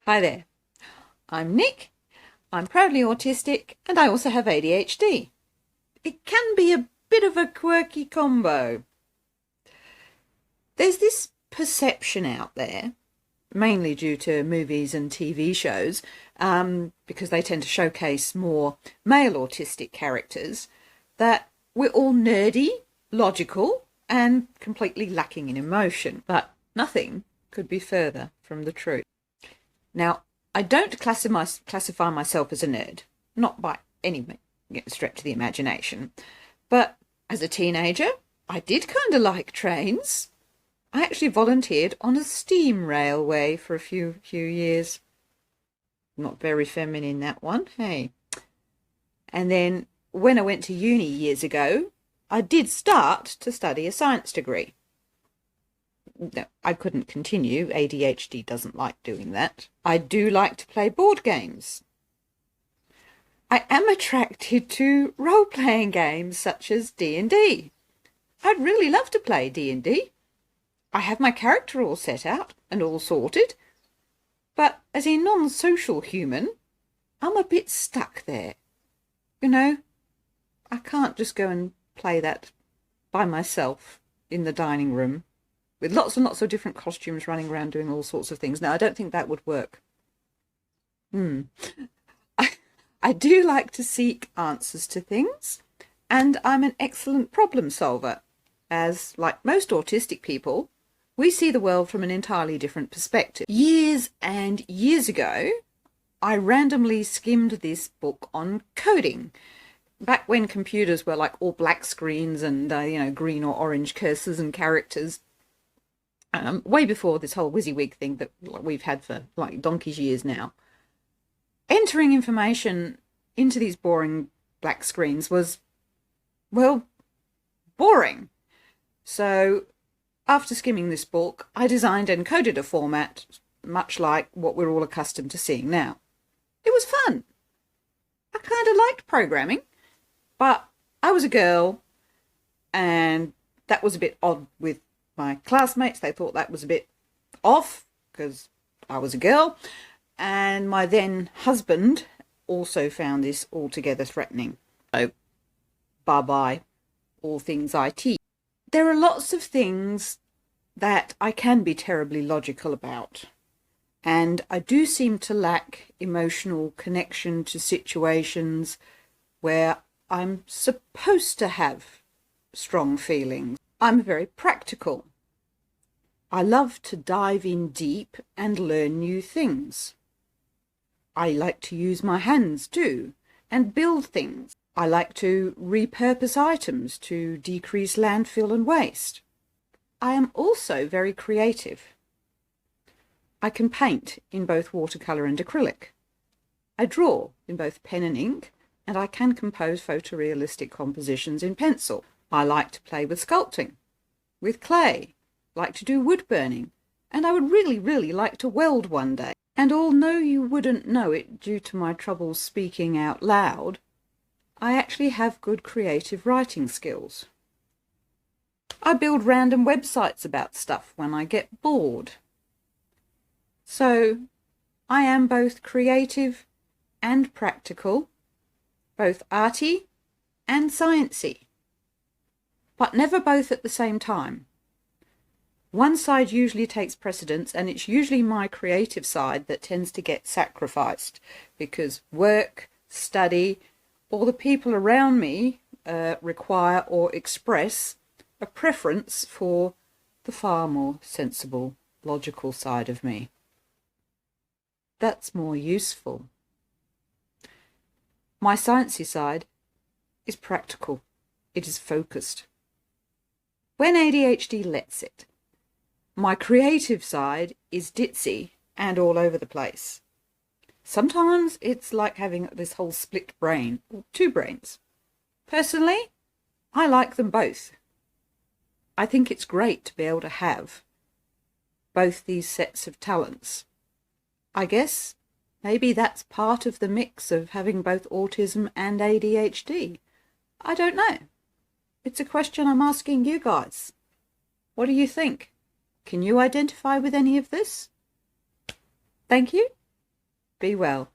Hi there, I'm Nick, I'm proudly autistic and I also have ADHD. It can be a bit of a quirky combo. There's this perception out there, mainly due to movies and TV shows, because they tend to showcase more male autistic characters, that we're all nerdy, logical and completely lacking in emotion. But nothing could be further from the truth. Now, I don't classify myself as a nerd, not by any stretch of the imagination, but as a teenager, I did kind of like trains. I actually volunteered on a steam railway for a few years. Not very feminine, that one, hey. And then when I went to uni years ago, I did start to study a science degree. No, I couldn't continue. ADHD doesn't like doing that. I do like to play board games. I am attracted to role-playing games such as D&D. I'd really love to play D&D. I have my character all set out and all sorted, but as a non-social human, I'm a bit stuck there. You know, I can't just go and play that by myself in the dining room with lots and lots of different costumes running around doing all sorts of things. Now, I don't think that would work. I do like to seek answers to things, and I'm an excellent problem solver, as, like most autistic people, we see the world from an entirely different perspective. Years and years ago, I randomly skimmed this book on coding, back when computers were like all black screens and, green or orange cursors and characters. Way before this whole WYSIWYG thing that we've had for like donkey's years now. Entering information into these boring black screens was, well, boring. So after skimming this book, I designed and coded a format much like what we're all accustomed to seeing now. It was fun. I kind of liked programming, but I was a girl and that was a bit odd with my classmates. They thought that was a bit off because I was a girl, and my then husband also found this altogether threatening. So bye-bye all things IT. There are lots of things that I can be terribly logical about, and I do seem to lack emotional connection to situations where I'm supposed to have strong feelings. I'm very practical. I love to dive in deep and learn new things. I like to use my hands too and build things. I like to repurpose items to decrease landfill and waste. I am also very creative. I can paint in both watercolour and acrylic. I draw in both pen and ink, and I can compose photorealistic compositions in pencil. I like to play with sculpting, with clay, like to do wood burning, and I would really like to weld one day. And although you wouldn't know it due to my trouble speaking out loud, I actually have good creative writing skills. I build random websites about stuff when I get bored. So I am both creative and practical, both arty and sciency, but never both at the same time. One side usually takes precedence, and it's usually my creative side that tends to get sacrificed because work, study, or the people around me require or express a preference for the far more sensible, logical side of me. That's more useful. My sciencey side is practical. It is focused. When ADHD lets it, my creative side is ditzy and all over the place. Sometimes it's like having this whole split brain, or two brains. Personally, I like them both. I think it's great to be able to have both these sets of talents. I guess maybe that's part of the mix of having both autism and ADHD. I don't know. It's a question I'm asking you guys. What do you think? Can you identify with any of this? Thank you. Be well.